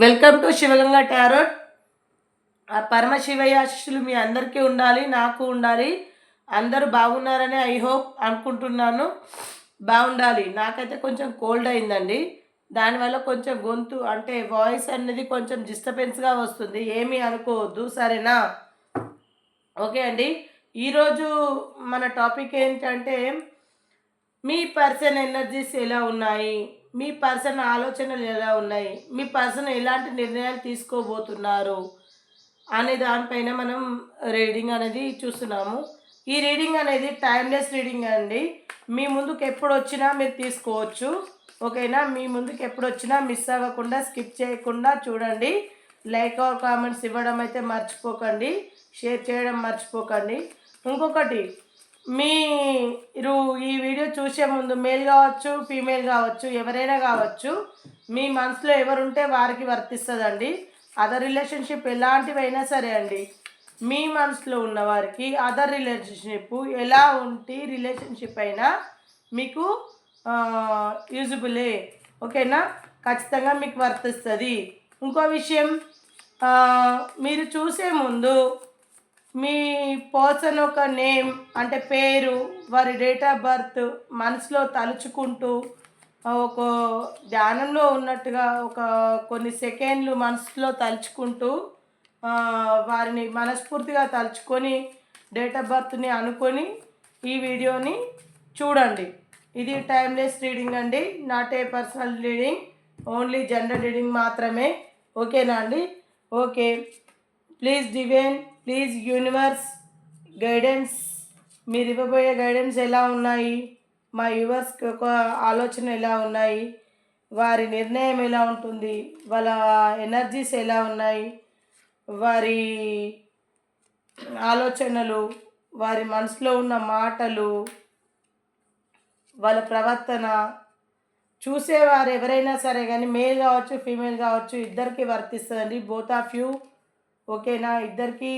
Welcome to Shivaganga tarot. ఆ పరమశివయ్య ఆశీస్సులు మీ అందరికీ ఉండాలి, నాకు ఉండాలి. అందరూ బాగున్నారని ఐ హోప్ అనుకుంటున్నాను. బాగుండాలి. నాకైతే కొంచెం కోల్డ్ అయిందండి. దానివల్ల కొంచెం గొంతు అంటే వాయిస్ అనేది కొంచెం డిస్టర్బెన్స్గా వస్తుంది. ఏమీ అనుకోవద్దు, సరేనా? ఓకే అండి. ఈరోజు మన టాపిక్ ఏంటంటే మీ పర్సన్ ఎనర్జీస్ ఎలా ఉన్నాయి, మీ పర్సన్ ఆలోచనలు ఎలా ఉన్నాయి, మీ పర్సన్ ఎలాంటి నిర్ణయాలు తీసుకోబోతున్నారు అనే దానిపైన మనం రీడింగ్ అనేది చూస్తున్నాము. ఈ రీడింగ్ అనేది టైమ్లెస్ రీడింగ్ అండి. మీ ముందుకు ఎప్పుడు వచ్చినా మీరు తీసుకోవచ్చు, ఓకేనా? మీ ముందుకు ఎప్పుడు వచ్చినా మిస్ అవ్వకుండా స్కిప్ చేయకుండా చూడండి. లైక్ ఆర్ కామెంట్స్ ఇవ్వడం అయితే మర్చిపోకండి, షేర్ చేయడం మర్చిపోకండి. ఇంకొకటి, మీరు ఈ వీడియో చూసే ముందు మేల్ కావచ్చు, ఫీమేల్ కావచ్చు, ఎవరైనా కావచ్చు, మీ మనసులో ఎవరుంటే వారికి వర్తిస్తుందండి. అదర్ రిలేషన్షిప్ ఎలాంటివైనా సరే అండి, మీ మనసులో ఉన్నవారికి అదర్ రిలేషన్షిప్ ఎలా ఉంటే రిలేషన్షిప్ అయినా మీకు యూజబులే, ఓకేనా? ఖచ్చితంగా మీకు వర్తిస్తుంది. ఇంకో విషయం, మీరు చూసే ముందు మీ పర్సన్ ఒక నేమ్ అంటే పేరు, వారి డేట్ ఆఫ్ బర్త్ మనసులో తలుచుకుంటూ ఒక ధ్యానంలో ఉన్నట్టుగా ఒక కొన్ని సెకండ్లు మనసులో తలుచుకుంటూ వారిని మనస్ఫూర్తిగా తలుచుకొని డేట్ ఆఫ్ బర్త్ని అనుకొని ఈ వీడియోని చూడండి. ఇది టైమ్లెస్ రీడింగ్ అండి, not a personal reading, only general reading మాత్రమే, ఓకేనా అండి? Okay. Please divine, please universe guidance, మీరు ఇవ్వబోయే గైడెన్స్ ఎలా ఉన్నాయి, మా యూవర్స్కి ఒక ఆలోచన ఎలా ఉన్నాయి, వారి నిర్ణయం ఎలా ఉంటుంది, వాళ్ళ ఎనర్జీస్ ఎలా ఉన్నాయి, వారి ఆలోచనలు, వారి మనసులో ఉన్న మాటలు, వాళ్ళ ప్రవర్తన చూసేవారు ఎవరైనా సరే కానీ మేల్ కావచ్చు, ఫీమేల్ కావచ్చు, ఇద్దరికి వర్తిస్తుందండి. బోత్ ఆఫ్ యూ, ఓకేనా? ఇద్దరికి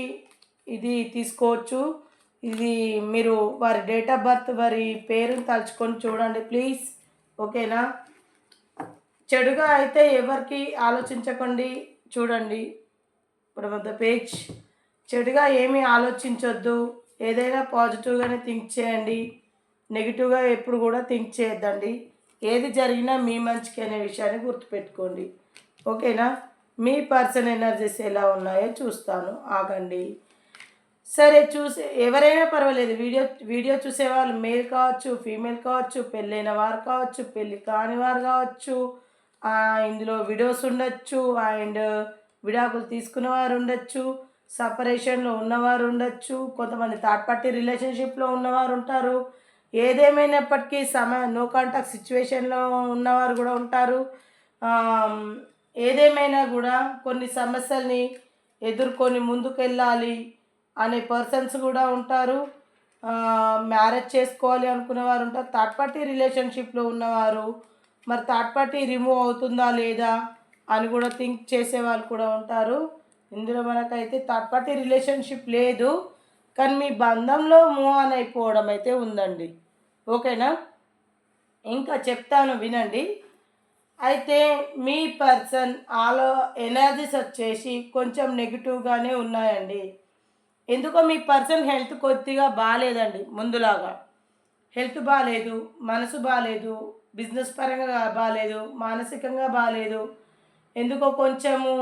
ఇది తీసుకోవచ్చు. ఇది మీరు వారి డేట్ ఆఫ్ బర్త్, వారి పేరుని తలుచుకొని చూడండి ప్లీజ్, ఓకేనా? చెడుగా అయితే ఎవరికి ఆలోచించకండి, చూడండి ఇప్పుడు ద పేజ్. చెడుగా ఏమీ ఆలోచించొద్దు, ఏదైనా పాజిటివ్గానే థింక్ చేయండి, నెగిటివ్గా ఎప్పుడు కూడా థింక్ చేయొద్దండి. ఏది జరిగినా మీ మంచికి అనే విషయాన్ని గుర్తుపెట్టుకోండి, ఓకేనా? మీ పర్సన్ ఎనర్జీస్ ఎలా ఉన్నాయో చూస్తాను, ఆగండి. సరే, ఎవరైనా పర్వాలేదు, వీడియో చూసేవాళ్ళు మేల్ కావచ్చు, ఫీమేల్ కావచ్చు, పెళ్ళైన వారు కావచ్చు, పెళ్ళి కాని వారు కావచ్చు, ఇందులో విడోస్ ఉండొచ్చు, అండ్ విడాకులు తీసుకున్న వారు ఉండొచ్చు, సపరేషన్లో ఉన్నవారు ఉండొచ్చు, కొంతమంది థర్డ్ పార్టీ రిలేషన్షిప్లో ఉన్నవారు ఉంటారు. ఏదేమైనప్పటికీ నో కాంటాక్ట్ సిచ్యువేషన్లో ఉన్నవారు కూడా ఉంటారు. ఏదేమైనా కూడా కొన్ని సమస్యల్ని ఎదుర్కొని ముందుకెళ్ళాలి అనే పర్సన్స్ కూడా ఉంటారు. మ్యారేజ్ చేసుకోవాలి అనుకునే వారు ఉంటారు. థర్డ్ పార్టీ రిలేషన్షిప్లో ఉన్నవారు మరి థర్డ్ పార్టీ రిమూవ్ అవుతుందా లేదా అని కూడా థింక్ చేసే వాళ్ళు కూడా ఉంటారు. ఇందులో మనకైతే థర్డ్ పార్టీ రిలేషన్షిప్ లేదు, కానీ మీ బంధంలో మూవ్ ఆన్ అయిపోవడం అయితే ఉందండి, ఓకేనా? ఇంకా చెప్తాను వినండి. అయితే మీ పర్సన్ ఎనర్జీస్ వచ్చేసి కొంచెం నెగిటివ్గానే ఉన్నాయండి. ఎందుకో మీ పర్సన్ హెల్త్ కొద్దిగా బాగాలేదండి. ముందులాగా హెల్త్ బాగాలేదు, మనసు బాగాలేదు, బిజినెస్ పరంగా బాగాలేదు, మానసికంగా బాగాలేదు. ఎందుకో కొంచెము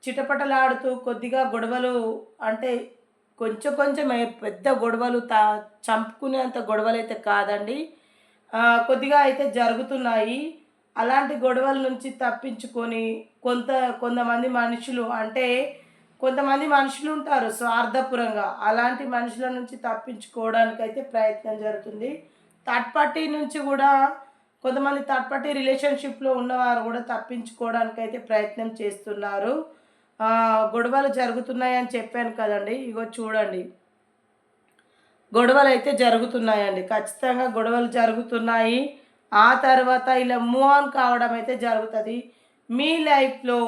చిటపటలాడుతూ కొద్దిగా గొడవలు, అంటే కొంచెం పెద్ద గొడవలు, చంపుకునేంత గొడవలు అయితే కాదండి, కొద్దిగా అయితే జరుగుతున్నాయి. అలాంటి గొడవల నుంచి తప్పించుకొని కొంతమంది మనుషులు, అంటే కొంతమంది మనుషులు ఉంటారు స్వార్థపురంగా, అలాంటి మనుషుల నుంచి తప్పించుకోవడానికైతే ప్రయత్నం జరుగుతుంది. థర్డ్ పార్టీ నుంచి కూడా కొంతమంది థర్డ్ పార్టీ రిలేషన్షిప్లో ఉన్నవారు కూడా తప్పించుకోవడానికైతే ప్రయత్నం చేస్తున్నారు. గొడవలు జరుగుతున్నాయని చెప్పాను కదండి, ఇగో చూడండి, గొడవలు అయితే జరుగుతున్నాయండి. ఖచ్చితంగా గొడవలు జరుగుతున్నాయి. ఆ తర్వాత ఇలా మూవ్ ఆన్ కావడం అయితే జరుగుతుంది. మీ లైఫ్లో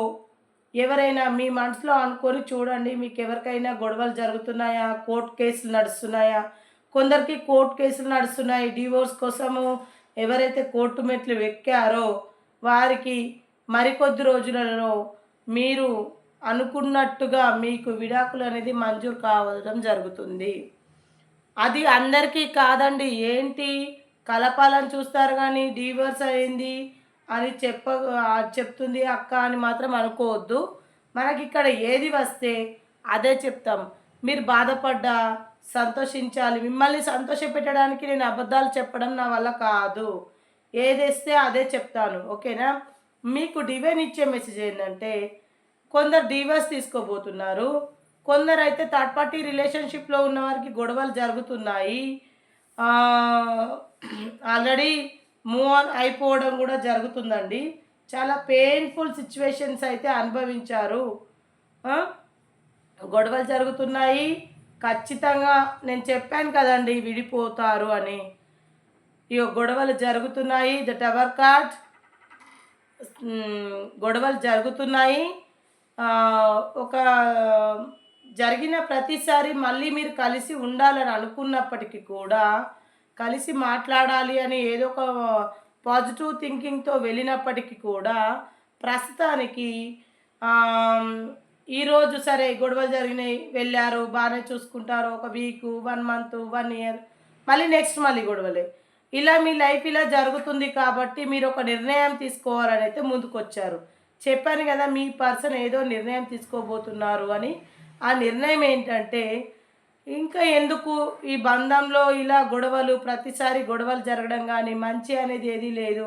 ఎవరైనా మీ మనసులో అనుకొని చూడండి, మీకు ఎవరికైనా గొడవలు జరుగుతున్నాయా, కోర్టు కేసులు నడుస్తున్నాయా? కొందరికి కోర్టు కేసులు నడుస్తున్నాయి. డివోర్స్ కోసము ఎవరైతే కోర్టు మెట్లు ఎక్కారో వారికి మరికొద్ది రోజులలో మీరు అనుకున్నట్టుగా మీకు విడాకులు అనేది మంజూరు కావడం జరుగుతుంది. అది అందరికీ కాదండి. ఏంటి కలపాలని చూస్తారు కానీ డివోర్స్ అయింది అని చెప్తుంది అక్క అని మాత్రం అనుకోవద్దు. మనకిక్కడ ఏది వస్తే అదే చెప్తాం. మీరు బాధపడ్డా సంతోషించాలి. మిమ్మల్ని సంతోషపెట్టడానికి నేను అబద్ధాలు చెప్పడం నా వల్ల కాదు. ఏదేస్తే అదే చెప్తాను. ఓకేనా? మీకు డివైన్ ఇచ్చే మెసేజ్ ఏంటంటే, కొందరు డివోర్స్ తీసుకోబోతున్నారు. కొందరైతే థర్డ్ పార్టీ రిలేషన్షిప్లో ఉన్న వారికి గొడవలు జరుగుతున్నాయి. ఆల్రెడీ మూవ్ ఆన్ అయిపోవడం కూడా జరుగుతుందండి. చాలా పెయిన్ఫుల్ సిచ్యువేషన్స్ అయితే అనుభవించారు. గొడవలు జరుగుతున్నాయి. ఖచ్చితంగా నేను చెప్పాను కదండి విడిపోతారు అని. ఇక గొడవలు జరుగుతున్నాయి. ద టవర్ కార్డ్, గొడవలు జరుగుతున్నాయి. ఒక జరిగిన ప్రతిసారి మళ్ళీ మీరు కలిసి ఉండాలని అనుకున్నప్పటికీ కూడా, కలిసి మాట్లాడాలి అని ఏదో ఒక పాజిటివ్ థింకింగ్తో వెళ్ళినప్పటికీ కూడా ప్రస్తుతానికి ఈరోజు సరే గొడవలు జరిగినాయి, వెళ్ళారు, బాగానే చూసుకుంటారు, ఒక వీక్, 1 మంత్, 1 ఇయర్, మళ్ళీ నెక్స్ట్ మళ్ళీ గొడవలే. ఇలా మీ లైఫ్ ఇలా జరుగుతుంది కాబట్టి మీరు ఒక నిర్ణయం తీసుకోవాలని అయితే ముందుకొచ్చారు. చెప్పాను కదా మీ పర్సన్ ఏదో నిర్ణయం తీసుకోబోతున్నారు అని. ఆ నిర్ణయం ఏంటంటే, ఇంకా ఎందుకు ఈ బంధంలో ఇలా గొడవలు, ప్రతిసారి గొడవలు జరగడం కానీ మంచి అనేది ఏదీ లేదు,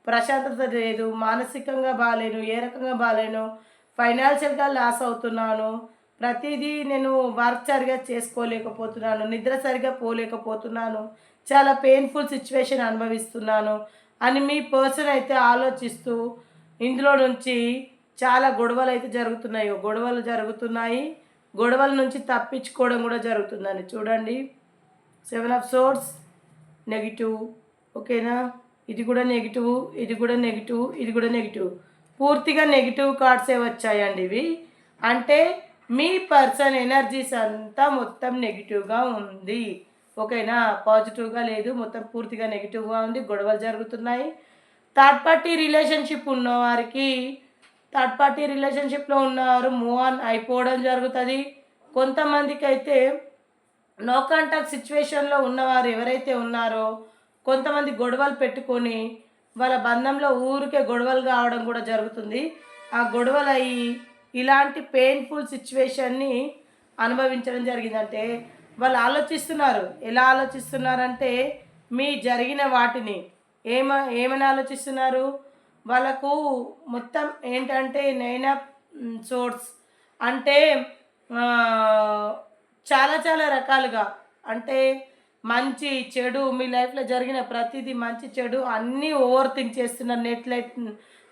ప్రశాంతత లేదు, మానసికంగా బాగాలేను, ఏ రకంగా బాగాలేను, ఫైనాన్షియల్గా లాస్ అవుతున్నాను, ప్రతిదీ నేను వర్క్ సరిగా చేసుకోలేకపోతున్నాను, నిద్ర సరిగా పోలేకపోతున్నాను, చాలా పెయిన్ఫుల్ సిచ్యువేషన్ అనుభవిస్తున్నాను అని మీ పర్సన్ అయితే ఆలోచిస్తూ ఇందులో నుంచి చాలా గొడవలు అయితే జరుగుతున్నాయి. గొడవల నుంచి తప్పించుకోవడం కూడా జరుగుతుందని చూడండి. 7 ఆఫ్ సోర్డ్స్ నెగిటివ్. ఓకేనా? ఇది కూడా నెగిటివ్, ఇది కూడా నెగిటివ్, ఇది కూడా నెగిటివ్. పూర్తిగా నెగిటివ్ కార్డ్సే వచ్చాయండి ఇవి. అంటే మీ పర్సన్ ఎనర్జీస్ అంతా మొత్తం నెగిటివ్గా ఉంది. ఓకేనా? పాజిటివ్గా లేదు, మొత్తం పూర్తిగా నెగిటివ్గా ఉంది. గొడవలు జరుగుతున్నాయి. థర్డ్ పార్టీ రిలేషన్షిప్లో ఉన్నవారు మూవ్ ఆన్ అయిపోవడం జరుగుతుంది. కొంతమందికి అయితే నో కాంటాక్ట్ సిచ్యువేషన్లో ఉన్నవారు ఎవరైతే ఉన్నారో కొంతమంది గొడవలు పెట్టుకొని వాళ్ళ బంధంలో ఊరికే గొడవలు కావడం కూడా జరుగుతుంది. ఆ గొడవలు అయ్యి ఇలాంటి పెయిన్ఫుల్ సిచ్యువేషన్ని అనుభవించడం జరిగిందంటే వాళ్ళు ఆలోచిస్తున్నారు. ఎలా ఆలోచిస్తున్నారంటే మీ జరిగిన వాటిని ఏమని ఆలోచిస్తున్నారు? వాళ్ళకు మొత్తం ఏంటంటే 9 ఆఫ్ సోర్డ్స్ అంటే చాలా చాలా రకాలుగా, అంటే మంచి చెడు మీ లైఫ్లో జరిగిన ప్రతిదీ మంచి చెడు అన్నీ ఓవర్ థింక్ చేస్తున్నారు.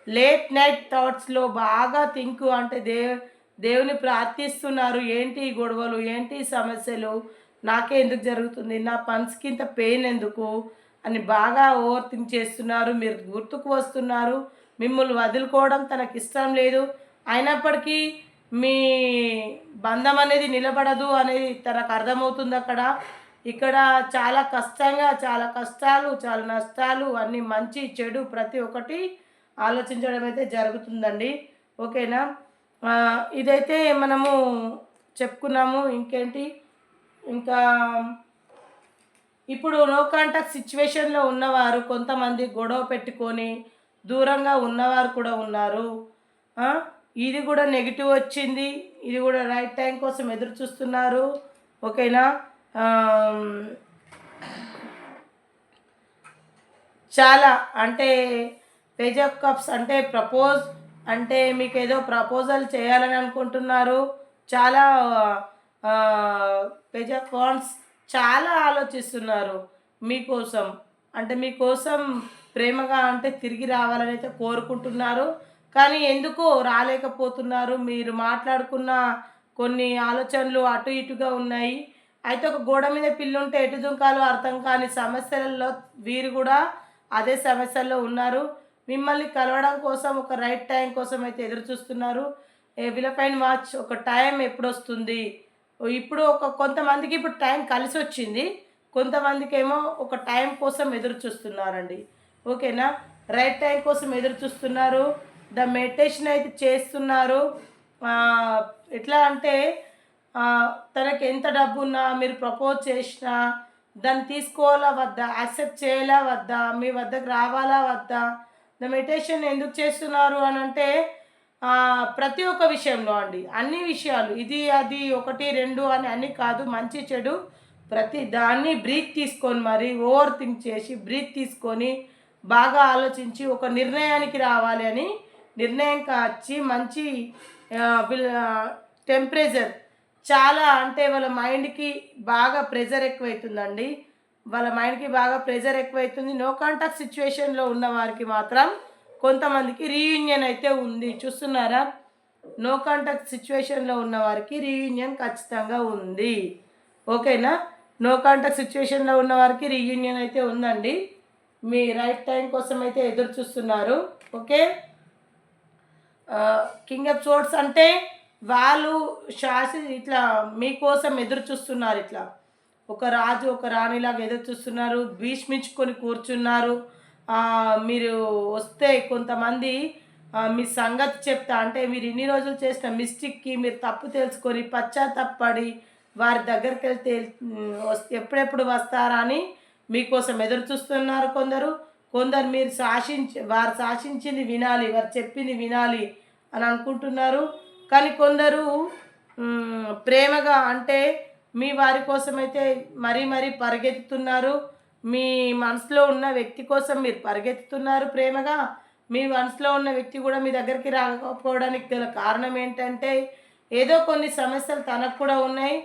లేట్ నైట్ థాట్స్లో బాగా థింక్, అంటే దేవుని ప్రార్థిస్తున్నారు. ఏంటి గొడవలు, ఏంటి సమస్యలు, నాకే ఎందుకు జరుగుతుంది, నా పన్స్కి ఇంత పెయిన్ ఎందుకు అని బాగా ఓవర్ థింక్ చేస్తున్నారు. మీరు గుర్తుకు వస్తున్నారు. మిమ్మల్ని వదులుకోవడం తనకి ఇష్టం లేదు. అయినప్పటికీ మీ బంధం అనేది నిలబడదు అనేది తనకు అర్థమవుతుంది. ఇక్కడ చాలా కష్టాలు, చాలా నష్టాలు, అన్నీ మంచి చెడు ప్రతి ఒక్కటి ఆలోచించడం అయితే జరుగుతుందండి. ఓకేనా? ఇదైతే మనము చెప్పుకున్నాము. ఇంకేంటి, ఇంకా ఇప్పుడు నో కాంటాక్ట్ సిచ్యువేషన్లో ఉన్నవారు కొంతమంది గొడవ పెట్టుకొని దూరంగా ఉన్నవారు కూడా ఉన్నారు. ఇది కూడా నెగిటివ్ వచ్చింది. ఇది కూడా రైట్ టైం కోసం ఎదురు చూస్తున్నారు. ఓకేనా? చాలా అంటే పేజ్ ఆఫ్ కప్స్ అంటే ప్రపోజ్, అంటే మీకు ఏదో ప్రపోజల్ చేయాలని అనుకుంటున్నారు. చాలా పేజ్ ఆఫ్ వాండ్స్ చాలా ఆలోచిస్తున్నారు మీకోసం. అంటే మీకోసం ప్రేమగా అంటే తిరిగి రావాలని అయితే కోరుకుంటున్నారు. కానీ ఎందుకో రాలేకపోతున్నారు. మీరు మాట్లాడుకున్న కొన్ని ఆలోచనలు అటు ఇటుగా ఉన్నాయి. అయితే ఒక గోడ మీద పిల్లుంటే ఎటు దుంకాలో అర్థం కాని సమస్యలలో వీరు కూడా అదే సమస్యల్లో ఉన్నారు. మిమ్మల్ని కలవడం కోసం ఒక రైట్ టైం కోసం అయితే ఎదురు చూస్తున్నారు. విలపైన వాచ్ ఒక టైం ఎప్పుడు వస్తుంది. ఇప్పుడు కొంతమందికి ఇప్పుడు టైం కలిసి వచ్చింది, కొంతమందికి ఏమో ఒక టైం కోసం ఎదురు చూస్తున్నారండి. ఓకేనా? రైట్ టైం కోసం ఎదురు చూస్తున్నారు. మెడిటేషన్ అయితే చేస్తున్నారు. ఎట్లా అంటే తనకి ఎంత డబ్బు ఉన్నా మీరు ప్రపోజ్ చేసినా దాన్ని తీసుకోవాలా వద్దా, యాక్సెప్ట్ చేయాలా వద్దా, మీ వద్దకు రావాలా వద్దా. మెడిటేషన్ ఎందుకు చేస్తున్నారు అని అంటే ప్రతి ఒక్క విషయంలో అండి, అన్ని విషయాలు, ఇది అది ఒకటి రెండు అని అన్నీ కాదు, మంచి చెడు ప్రతి దాన్ని బ్రీత్ తీసుకొని మరి ఓవర్ థింక్ చేసి బ్రీత్ తీసుకొని బాగా ఆలోచించి ఒక నిర్ణయానికి రావాలి అని నిర్ణయంకి వచ్చి మంచి టెంపరేచర్ చాలా అంటే వాళ్ళ మైండ్కి బాగా ప్రెజర్ ఎక్కువైతుందండి. వాళ్ళ మైండ్కి బాగా ప్రెజర్ ఎక్కువైతుంది. నో కాంటాక్ట్ సిచ్యువేషన్లో ఉన్న వారికి మాత్రం కొంతమందికి రీయూనియన్ అయితే ఉంది, చూస్తున్నారా. నో కాంటాక్ట్ సిచ్యువేషన్లో ఉన్న వారికి రీయూనియన్ ఖచ్చితంగా ఉంది. ఓకేనా. నో కాంటాక్ట్ సిచ్యువేషన్లో ఉన్న వారికి రీయూనియన్ అయితే ఉందండి. మీ రైట్ టైం కోసం అయితే ఎదురు చూస్తున్నారు. ఓకే. కింగ్ ఆఫ్ సోర్డ్స్ అంటే వాళ్ళు ఇట్లా మీకోసం ఎదురు చూస్తున్నారు. ఇట్లా ఒక రాజు ఒక రాణిలాగా ఎదురు చూస్తున్నారు, భీష్మించుకొని కూర్చున్నారు. మీరు వస్తే కొంతమంది మీ సంగతి చెప్తా అంటే మీరు ఇన్ని రోజులు చేసిన మిస్టేక్కి మీరు తప్పు తెలుసుకొని పశ్చాత్తాపడి వారి దగ్గరికి వెళ్తే ఎప్పుడెప్పుడు వస్తారా అని మీకోసం ఎదురు చూస్తున్నారు కొందరు మీరు వారు శాసించింది వినాలి, వారు చెప్పింది వినాలి అని అనుకుంటున్నారు. కానీ కొందరు ప్రేమగా అంటే మీ వారి కోసం అయితే మరీ పరిగెత్తుతున్నారు. మీ మనసులో ఉన్న వ్యక్తి కోసం మీరు పరిగెత్తుతున్నారు ప్రేమగా. మీ మనసులో ఉన్న వ్యక్తి కూడా మీ దగ్గరికి రాకపోవడానికి గల కారణం ఏంటంటే ఏదో కొన్ని సమస్యలు తనకు కూడా ఉన్నాయి.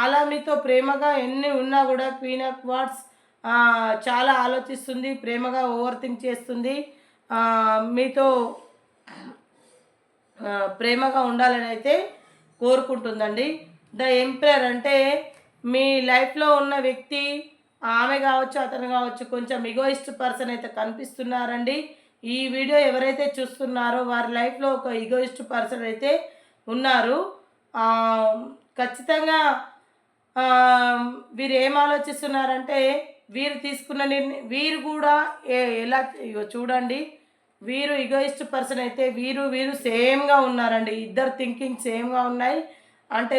అలా మీతో ప్రేమగా ఎన్ని ఉన్నా కూడా క్వీన్ ఆఫ్ వాట్స్ చాలా ఆలోచిస్తుంది, ప్రేమగా ఓవర్ థింక్ చేస్తుంది, మీతో ప్రేమగా ఉండాలని అయితే కోరుకుంటుందండి. ద ఎంపరర్ అంటే మీ లైఫ్లో ఉన్న వ్యక్తి ఆమె కావచ్చు అతను కావచ్చు కొంచెం ఈగోయిస్ట్ పర్సన్ అయితే కనిపిస్తున్నారండి. ఈ వీడియో ఎవరైతే చూస్తున్నారో వారి లైఫ్లో ఒక ఈగోయిస్ట్ పర్సన్ అయితే ఉన్నారు. ఖచ్చితంగా వీరు ఏం ఆలోచిస్తున్నారంటే వీరు తీసుకున్న వీరు కూడా ఎలా చూడండి, వీరు ఈగోయిస్ట్ పర్సన్ అయితే వీరు సేమ్గా ఉన్నారండి. ఇద్దరు థింకింగ్ సేమ్గా ఉన్నాయి. అంటే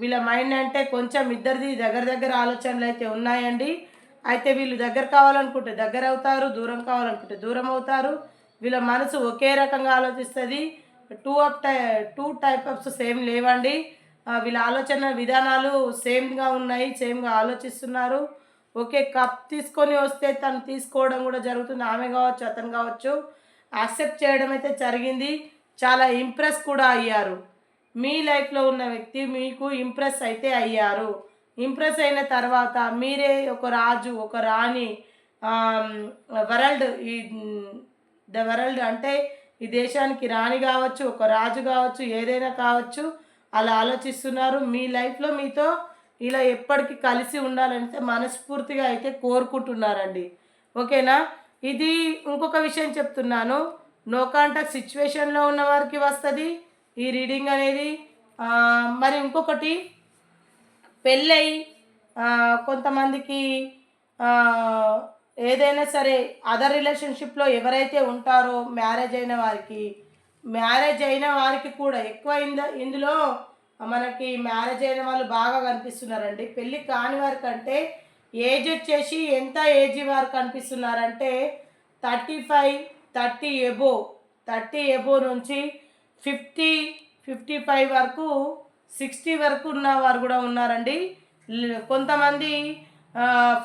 వీళ్ళ మైండ్ అంటే కొంచెం ఇద్దరిది దగ్గర ఆలోచనలు అయితే ఉన్నాయండి. అయితే వీళ్ళు దగ్గర కావాలనుకుంటే దగ్గర అవుతారు, దూరం కావాలనుకుంటే దూరం అవుతారు. వీళ్ళ మనసు ఒకే రకంగా ఆలోచిస్తుంది. టూ టైప్ ఆఫ్స్ సేమ్ లేవండి. వీళ్ళ ఆలోచన విధానాలు సేమ్గా ఉన్నాయి, సేమ్గా ఆలోచిస్తున్నారు. ఓకే. కప్ తీసుకొని వస్తే తను తీసుకోవడం కూడా జరుగుతుంది, ఆమె కావచ్చు అతను కావచ్చు. యాక్సెప్ట్ చేయడం అయితే జరిగింది, చాలా ఇంప్రెస్ కూడా అయ్యారు. మీ లైఫ్లో ఉన్న వ్యక్తి మీకు ఇంప్రెస్ అయితే అయ్యారు. ఇంప్రెస్ అయిన తర్వాత మీరే ఒక రాజు ఒక రాణి, వరల్డ్ అంటే ఈ దేశానికి రాణి కావచ్చు, ఒక రాజు కావచ్చు, ఏదైనా కావచ్చు, అలా ఆలోచిస్తున్నారు. మీ లైఫ్లో మీతో ఇలా ఎప్పటికీ కలిసి ఉండాలంటే మనస్ఫూర్తిగా అయితే కోరుకుంటున్నారండి. ఓకేనా. ఇది ఇంకొక విషయం చెప్తున్నాను, నో కాంటాక్ట్ సిచ్యువేషన్లో ఉన్న వారికి వస్తుంది ఈ రీడింగ్ అనేది. మరి ఇంకొకటి పెళ్ళై కొంతమందికి ఏదైనా సరే అదర్ రిలేషన్షిప్లో ఎవరైతే ఉంటారో మ్యారేజ్ అయిన వారికి కూడా ఎక్కువ ఇందులో మనకి మ్యారేజ్ అయిన వాళ్ళు బాగా కనిపిస్తున్నారండి. పెళ్ళి కాని వారి కంటే ఏజ్ వచ్చేసి ఎంత ఏజ్ వారు కనిపిస్తున్నారంటే 30 ఎబో నుంచి 55 వరకు 60 వరకు ఉన్న వారు కూడా ఉన్నారండి. కొంతమంది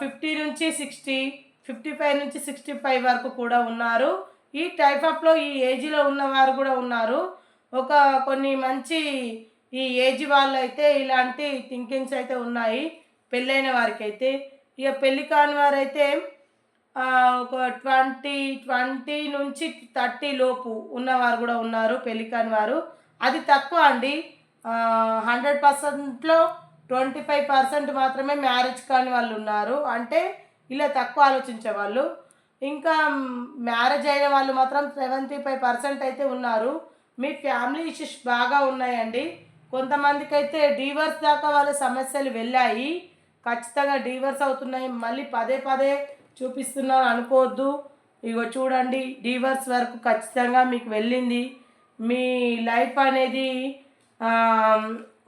50 నుంచి 60, 55 నుంచి 65 వరకు కూడా ఉన్నారు. ఈ టైప్ ఆఫ్లో ఈ ఏజ్లో ఉన్నవారు కూడా ఉన్నారు. కొన్ని మంచి ఈ ఏజ్ వాళ్ళు అయితే ఇలాంటి థింకింగ్స్ అయితే ఉన్నాయి పెళ్ళైన వారికి అయితే. ఇక పెళ్ళి కాని వారైతే ఒక 20 నుంచి 30 లోపు ఉన్నవారు కూడా ఉన్నారు పెళ్ళి కాని వారు. అది తక్కువ అండి. 100%లో 25% మాత్రమే మ్యారేజ్ కాని వాళ్ళు ఉన్నారు. అంటే ఇలా తక్కువ ఆలోచించే వాళ్ళు. ఇంకా మ్యారేజ్ అయిన వాళ్ళు మాత్రం 75% అయితే ఉన్నారు. మీ ఫ్యామిలీ ఇష్యూస్ బాగా ఉన్నాయండి. కొంతమందికి అయితే డివోర్స్ దాకా వాళ్ళ సమస్యలు వెళ్ళాయి, ఖచ్చితంగా డివోర్స్ అవుతున్నాయి. మళ్ళీ పదే చూపిస్తున్నాను అనుకోవద్దు. ఇగో చూడండి, డివర్స్ వరకు ఖచ్చితంగా మీకు వెళ్ళింది. మీ లైఫ్ అనేది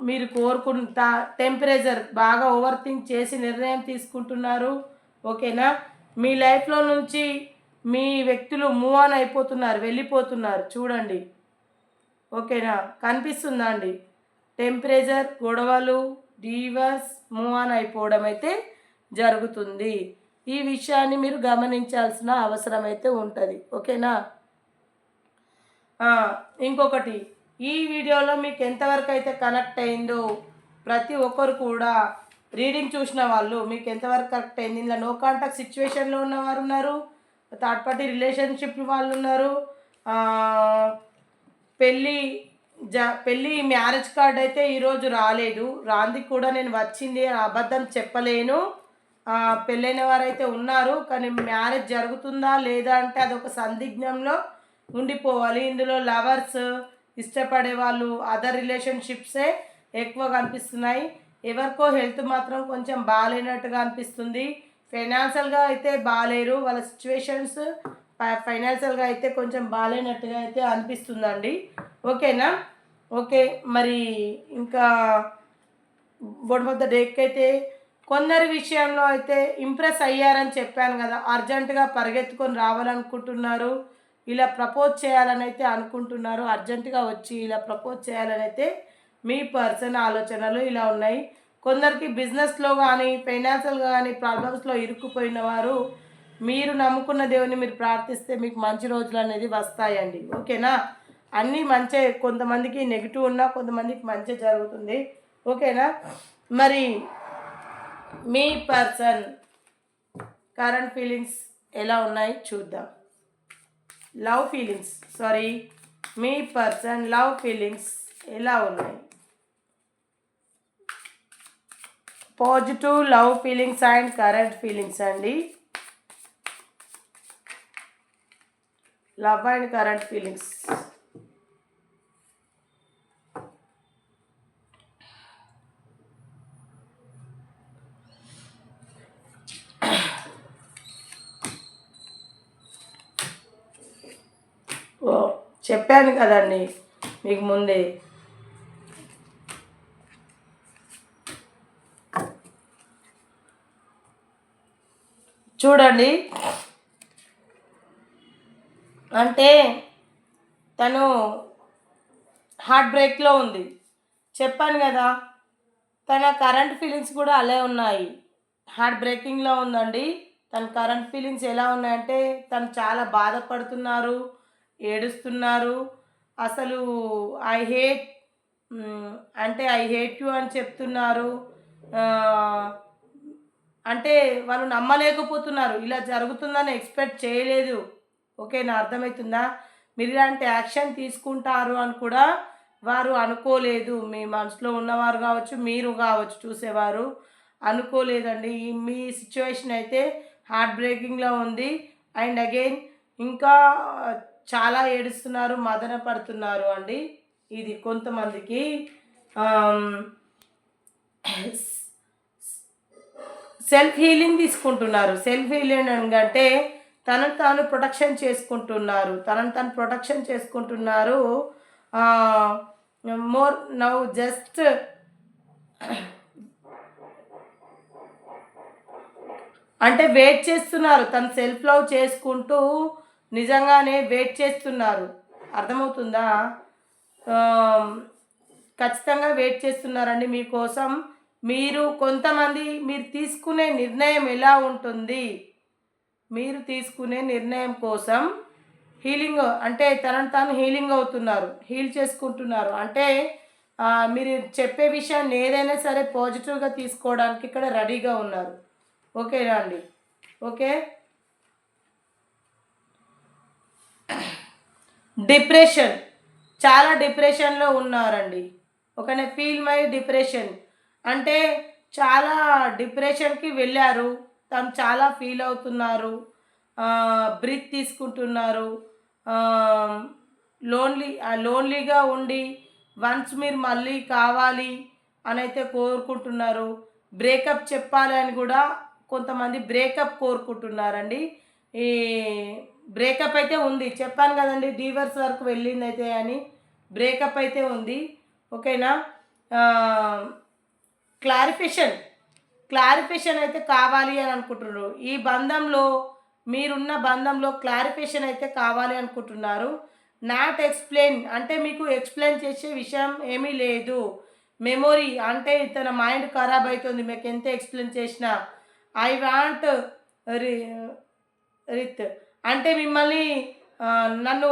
మీరు కోరుకుంటా టెంపరేచర్ బాగా ఓవర్ థింక్ చేసి నిర్ణయం తీసుకుంటున్నారు. ఓకేనా? మీ లైఫ్లో నుంచి మీ వ్యక్తులు మూవ్ ఆన్ అయిపోతున్నారు, వెళ్ళిపోతున్నారు చూడండి. ఓకేనా? కనిపిస్తుందా అండి? టెంపరేచర్, గొడవలు, డివర్స్, మూవ్ ఆన్ అయిపోవడం అయితే జరుగుతుంది. ఈ విషయాన్ని మీరు గమనించాల్సిన అవసరం అయితే ఉంటుంది. ఓకేనా? ఇంకొకటి, ఈ వీడియోలో మీకు ఎంతవరకు అయితే కనెక్ట్ అయిందో ప్రతి ఒక్కరు కూడా రీడింగ్ చూసిన వాళ్ళు మీకు ఎంతవరకు కరెక్ట్ అయింది. ఇలా నో కాంటాక్ట్ సిచ్యువేషన్లో ఉన్నవారు ఉన్నారు, థర్డ్ పార్టీ రిలేషన్షిప్ వాళ్ళు ఉన్నారు, పెళ్ళి మ్యారేజ్ కార్డ్ అయితే ఈరోజు రాలేదు, రాంది కూడా నేను వచ్చింది అబద్ధం చెప్పలేను. పెళ్ళైన వారైతే ఉన్నారు, కానీ మ్యారేజ్ జరుగుతుందా లేదా అంటే అదొక సందిగ్ధంలో ఉండిపోవాలి. ఇందులో లవర్స్, ఇష్టపడే వాళ్ళు, అదర్ రిలేషన్షిప్సే ఎక్కువ కనిపిస్తున్నాయి. ఎవరికో హెల్త్ మాత్రం కొంచెం బాగాలేనట్టుగా అనిపిస్తుంది. ఫైనాన్షియల్గా అయితే బాగాలేరు, వాళ్ళ సిచ్యువేషన్స్ ఫైనాన్షియల్గా అయితే కొంచెం బాగాలేనట్టుగా అయితే అనిపిస్తుందండి. ఓకేనా? ఓకే, మరి ఇంకా బొడమొద్ద డేక్ అయితే కొందరి విషయంలో అయితే ఇంప్రెస్ అయ్యారని చెప్పాను కదా, అర్జెంటుగా పరిగెత్తుకొని రావాలనుకుంటున్నారు, ఇలా ప్రపోజ్ చేయాలని అయితే అనుకుంటున్నారు, అర్జెంటుగా వచ్చి ఇలా ప్రపోజ్ చేయాలని అయితే మీ పర్సన్ ఆలోచనలు ఇలా ఉన్నాయి. కొందరికి బిజినెస్లో కానీ ఫైనాన్షియల్గా కానీ ప్రాబ్లమ్స్లో ఇరుక్కుపోయిన వారు మీరు నమ్ముకున్న దేవుని మీరు ప్రార్థిస్తే మీకు మంచి రోజులు అనేది వస్తాయండి. ఓకేనా? అన్నీ మంచి, కొంతమందికి నెగిటివ్ ఉన్నా కొంతమందికి మంచి జరుగుతుంది. ఓకేనా? మరి మీ పర్సన్ కరెంట్ ఫీలింగ్స్ ఎలా ఉన్నాయి చూద్దాం. లవ్ ఫీలింగ్స్, మీ పర్సన్ లవ్ ఫీలింగ్స్ ఎలా ఉన్నాయి? Positive love feelings and current feelings అండి. Love and current feelings. చెప్పాను కదండి మీకు ముందే. చూడండి, అంటే తను హార్ట్ బ్రేక్లో ఉంది, చెప్పాను కదా. తన కరెంట్ ఫీలింగ్స్ కూడా అలా ఉన్నాయి, హార్ట్ బ్రేకింగ్లో ఉందండి. తన కరెంట్ ఫీలింగ్స్ ఎలా ఉన్నాయంటే తను చాలా బాధపడుతున్నారు, ఏడుస్తున్నారు. అసలు I hate I hate you అని చెప్తున్నారు. అంటే వాళ్ళు నమ్మలేకపోతున్నారు, ఇలా జరుగుతుందని ఎక్స్పెక్ట్ చేయలేదు. ఓకేనా? అర్థమవుతుందా? మీరు ఇలాంటి యాక్షన్ తీసుకుంటారు అని కూడా వారు అనుకోలేదు. మీ మనసులో ఉన్నవారు కావచ్చు, మీరు కావచ్చు చూసేవారు, అనుకోలేదండి. మీ సిచ్యువేషన్ అయితే హార్ట్ బ్రేకింగ్లో ఉంది. అండ్ అగైన్ ఇంకా చాలా ఏడుస్తున్నారు, మదన పడుతున్నారు అండి. ఇది కొంతమందికి సెల్ఫ్ హీలింగ్ తీసుకుంటున్నారు. సెల్ఫ్ హీలింగ్ అంటే తనను తాను ప్రొటెక్షన్ చేసుకుంటున్నారు. మోర్ నౌ జస్ట్ అంటే వెయిట్ చేస్తున్నారు, తను సెల్ఫ్ లవ్ చేసుకుంటూ నిజంగానే వెయిట్ చేస్తున్నారు. అర్థమవుతుందా? ఖచ్చితంగా వెయిట్ చేస్తున్నారండి మీకోసం. కొంతమంది మీరు తీసుకునే నిర్ణయం ఎలా ఉంటుంది, మీరు తీసుకునే నిర్ణయం కోసం హీలింగ్ అంటే తనను తాను హీలింగ్ అవుతున్నారు, హీల్ చేసుకుంటున్నారు. అంటే మీరు చెప్పే విషయాన్ని ఏదైనా సరే పాజిటివ్గా తీసుకోవడానికి ఇక్కడ రెడీగా ఉన్నారు. ఓకేనా అండి? ఓకే. డిప్రెషన్, చాలా డిప్రెషన్లో ఉన్నారండి. ఓకేనా? ఫీల్ మై డిప్రెషన్ అంటే చాలా డిప్రెషన్కి వెళ్ళారు, తను చాలా ఫీల్ అవుతున్నారు, బ్రీత్ తీసుకుంటున్నారు, లోన్లీగా ఉండి వన్స్ మీరు మళ్ళీ కావాలి అని అయితే కోరుకుంటున్నారు. బ్రేకప్ చెప్పాలి అని కూడా కొంతమంది బ్రేకప్ కోరుకుంటున్నారండి. ఈ బ్రేకప్ అయితే ఉంది, చెప్పాను కదండి డివర్స్ వరకు వెళ్ళింది అయితే అని. బ్రేకప్ అయితే ఉంది, ఓకేనా. క్లారిఫికేషన్ క్లారిఫికేషన్ అయితే కావాలి అని అనుకుంటున్నారు. ఈ బంధంలో, మీరున్న బంధంలో క్లారిఫికేషన్ అయితే కావాలి అనుకుంటున్నారు. నాట్ ఎక్స్ప్లెయిన్ అంటే మీకు ఎక్స్ప్లెయిన్ చేసే విషయం ఏమీ లేదు. మెమొరీ అంటే తన మైండ్ ఖరాబ్ అవుతుంది మీకు ఎంత ఎక్స్ప్లెయిన్ చేసినా. ఐ వాంట్ రిత్ అంటే మిమ్మల్ని నన్ను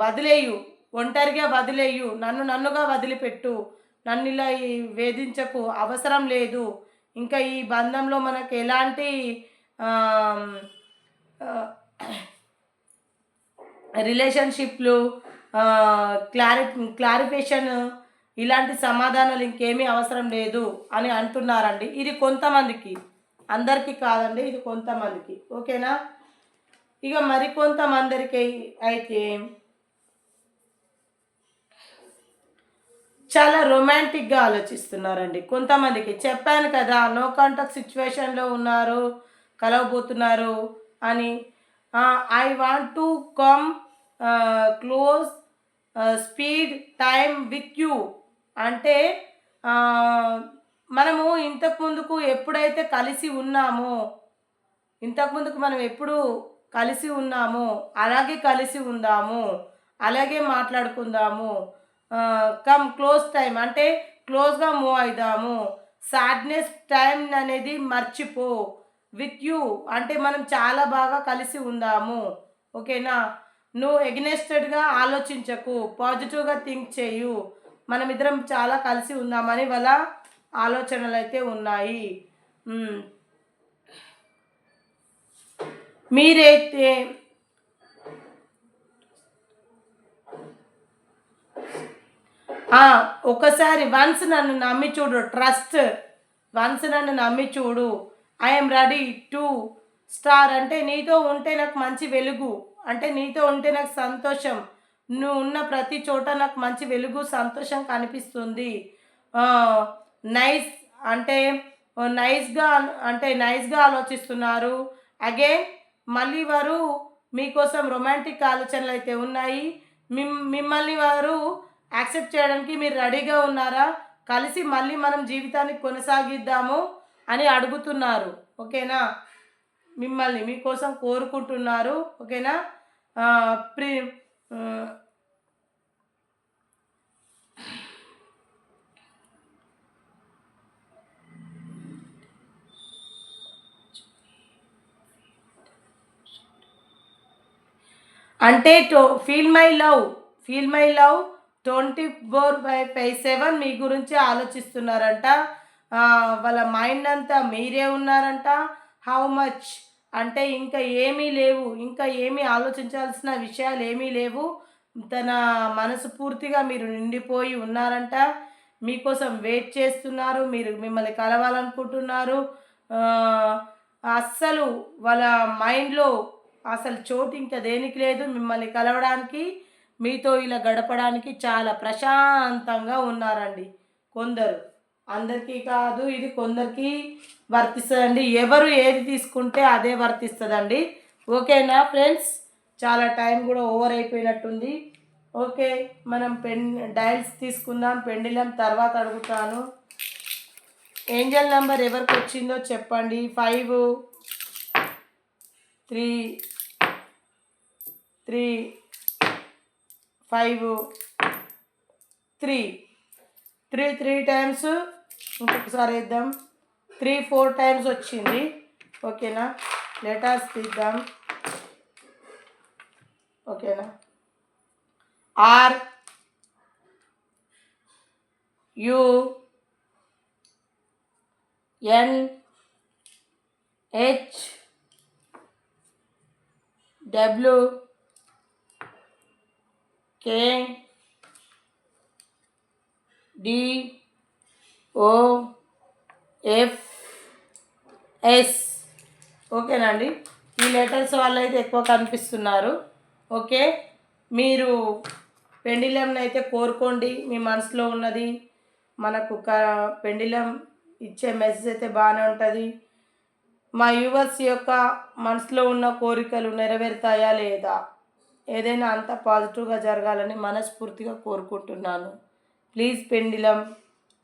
వదిలేయు, ఒంటరిగా వదిలేయు, నన్నుగా వదిలిపెట్టు, నన్ను ఇలా వేధించకు, అవసరం లేదు, ఇంకా ఈ బంధంలో మనకు ఎలాంటి రిలేషన్షిప్లు క్లారిఫికేషన్ ఇలాంటి సమాధానాలు ఇంకేమీ అవసరం లేదు అని అంటున్నారండి. ఇది కొంతమందికి, అందరికీ కాదండి, ఇది కొంతమందికి, ఓకేనా. ఇక మరికొంతమందికి అయితే చాలా రొమాంటిక్గా ఆలోచిస్తున్నారండి. కొంతమందికి చెప్పాను కదా, నో కాంటాక్ట్ సిచ్యువేషన్లో ఉన్నారు, కలవబోతున్నారు అని. I want to come close speed time with you అంటే మనము ఇంతకుముందుకు ఎప్పుడైతే కలిసి ఉన్నామో, ఇంతకుముందుకు మనం ఎప్పుడు కలిసి ఉన్నామో అలాగే కలిసి ఉందాము, అలాగే మాట్లాడుకుందాము. కమ్ క్లోజ్ టైం అంటే క్లోజ్గా మూవ్ అవుదాము. సాడ్నెస్ టైం అనేది మర్చిపో. విత్ యూ అంటే మనం చాలా బాగా కలిసి ఉందాము, ఓకేనా. నువ్వు ఎగ్నెస్టెడ్గా ఆలోచించకు, పాజిటివ్గా థింక్ చేయు, మనమిద్దరం చాలా కలిసి ఉందామని వాళ్ళ ఆలోచనలు అయితే ఉన్నాయి. మీరైతే ఒకసారి వన్స్ నన్ను నమ్మి చూడు, ట్రస్ట్, వన్స్ నన్ను నమ్మి చూడు. ఐఎమ్ రెడీ టు స్టార్ అంటే నీతో ఉంటే నాకు మంచి వెలుగు, అంటే నీతో ఉంటే నాకు సంతోషం, నువ్వు ఉన్న ప్రతి చోట నాకు మంచి వెలుగు సంతోషం కనిపిస్తుంది. నైస్ అంటే నైస్గా ఆలోచిస్తున్నారు. అగైన్ మళ్ళీ వారు మీకోసం రొమాంటిక్ ఆలోచనలు అయితే ఉన్నాయి. మిమ్మల్ని వారు యాక్సెప్ట్ చేయడానికి మీరు రెడీగా ఉన్నారా, కలిసి మళ్ళీ మనం జీవితాన్ని కొనసాగిద్దాము అని అడుగుతున్నారు, ఓకేనా. మిమ్మల్ని మీకోసం కోరుకుంటున్నారు, ఓకేనా. ప్రి అంటే ఫీల్ మై లవ్ 24/7 మీ గురించి ఆలోచిస్తున్నారంట. వాళ్ళ మైండ్ అంతా మీరే ఉన్నారంట. హౌ మచ్ అంటే ఇంకా ఏమీ లేవు, ఇంకా ఏమీ ఆలోచించాల్సిన విషయాలు ఏమీ లేవు. తన మనసు పూర్తిగా మీరు నిండిపోయి ఉన్నారంట. మీకోసం వెయిట్ చేస్తున్నారు, మిమ్మల్ని కలవాలనుకుంటున్నారు. అస్సలు వాళ్ళ మైండ్లో అసలు చోటు ఇంకా దేనికి లేదు మిమ్మల్ని కలవడానికి, మీతో ఇలా గడపడానికి చాలా ప్రశాంతంగా ఉన్నారండి కొందరు. అందరికీ కాదు, ఇది కొందరికి వర్తిస్తుందండి. ఎవరు ఏది తీసుకుంటే అదే వర్తిస్తుందండి, ఓకేనా ఫ్రెండ్స్. చాలా టైం కూడా ఓవర్ అయిపోయినట్టుంది. ఓకే, మనం డైల్స్ తీసుకుందాం. పెండిలం తర్వాత అడుగుతాను. ఏంజల్ నెంబర్ ఎవరికి వచ్చిందో చెప్పండి. 5 3 3 5 3 3 టైమ్స్. ఇంకొకసారి వేద్దాం. 3-4 టైమ్స్ వచ్చింది, ఓకేనా. లెటర్స్ తీద్దాం, ఓకేనా. R U N H W K D O F S, ఓకేనండి. ఈ లెటర్స్ వాళ్ళు అయితే ఎక్కువ కనిపిస్తున్నారు, ఓకే. మీరు పెండిలంని అయితే కోరుకోండి, మీ మనసులో ఉన్నది మనకు పెండిలం ఇచ్చే మెసేజ్ అయితే బాగానే ఉంటుంది. మా వ్యూవర్స్ యొక్క మనసులో ఉన్న కోరికలు నెరవేరుతాయా లేదా? ఏదైనా అంత పాజిటివ్గా జరగాలని మనస్ఫూర్తిగా కోరుకుంటున్నాను. ప్లీజ్ పెండిలం,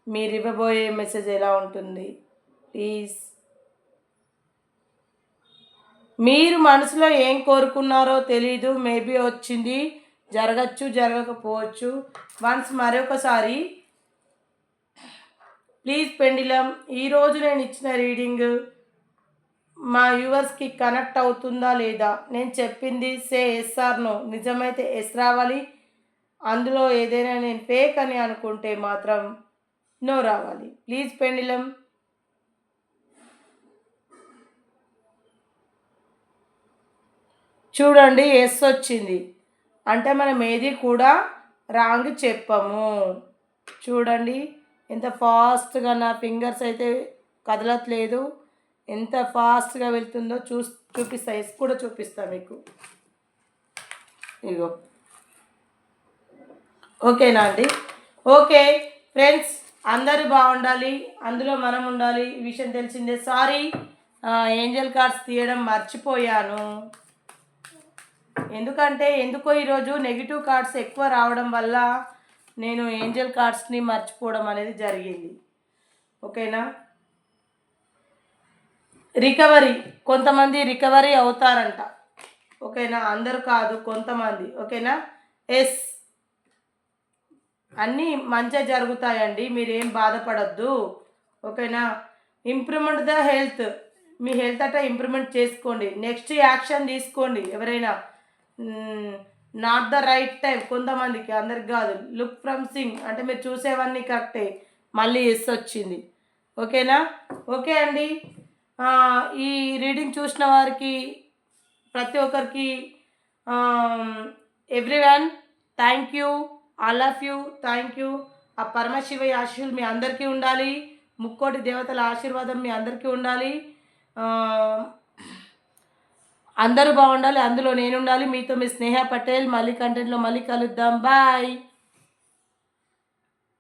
మీరు ఇవ్వబోయే మెసేజ్ ఎలా ఉంటుంది ప్లీజ్. మీరు మనసులో ఏం కోరుకున్నారో తెలీదు, మేబీ వచ్చింది, జరగచ్చు జరగకపోవచ్చు. వన్స్ మరొకసారి ప్లీజ్ పెండిలం, ఈరోజు నేను ఇచ్చిన రీడింగ్ మా వ్యూవర్స్కి కనెక్ట్ అవుతుందా లేదా? నేను చెప్పింది సే ఎస్ ఆర్ నో. నిజమైతే ఎస్ రావాలి, అందులో ఏదైనా నేను ఫేక్ అని అనుకుంటే మాత్రం నో రావాలి. Please pendulum. చూడండి, ఎస్ వచ్చింది అంటే మనం ఏది కూడా రాంగ్ చెప్పము. చూడండి ఎంత ఫాస్ట్గా నా ఫింగర్స్ అయితే కదలట్లేదు, ఎంత ఫాస్ట్గా వెళ్తుందో చూపిస్తా, ఎస్ కూడా చూపిస్తా మీకు. ఇగో ఓకేనా అండి? ఓకే ఫ్రెండ్స్, అందరూ బాగుండాలి, అందులో మనం ఉండాలి, ఈ విషయం తెలిసిందే. సారీ, ఏంజల్ కార్డ్స్ తీయడం మర్చిపోయాను. ఎందుకో ఈరోజు నెగిటివ్ కార్డ్స్ ఎక్కువ రావడం వల్ల నేను ఏంజల్ కార్డ్స్ని మర్చిపోవడం అనేది జరిగింది. ఓకేనా? రికవరీ, కొంతమంది రికవరీ అవుతారంట. ఓకేనా? అందరూ కాదు, కొంతమంది. ఓకేనా? ఎస్, అన్నీ మంచిగా జరుగుతాయండి, మీరేం బాధపడద్దు. ఓకేనా? Improvement the health, me health అట్లా ఇంప్రూవ్మెంట్ చేసుకోండి, నెక్స్ట్ యాక్షన్ తీసుకోండి. ఎవరైనా నాట్ ద రైట్ టైం, కొంతమందికి, అందరికి కాదు. లుక్ ఫ్రమ్ సింగ్ అంటే మీరు చూసేవన్నీ కరెక్టే, మళ్ళీ ఎస్ వచ్చింది. ఓకేనా? ఓకే అండి, ఈ రీడింగ్ చూసిన వారికి ప్రతి ఒక్కరికి everyone thank you, all of you thank you. ఆ పరమశివ ఆశీస్సులు మీ అందరికీ ఉండాలి, ముక్కోటి దేవతల ఆశీర్వాదం మీ అందరికీ ఉండాలి, అందరూ బాగుండాలి, అందులో నేను ఉండాలి. మీతో మీ స్నేహ పటేల్. మళ్ళీ కంటెంట్లో మళ్ళీ కలుద్దాం. బాయ్.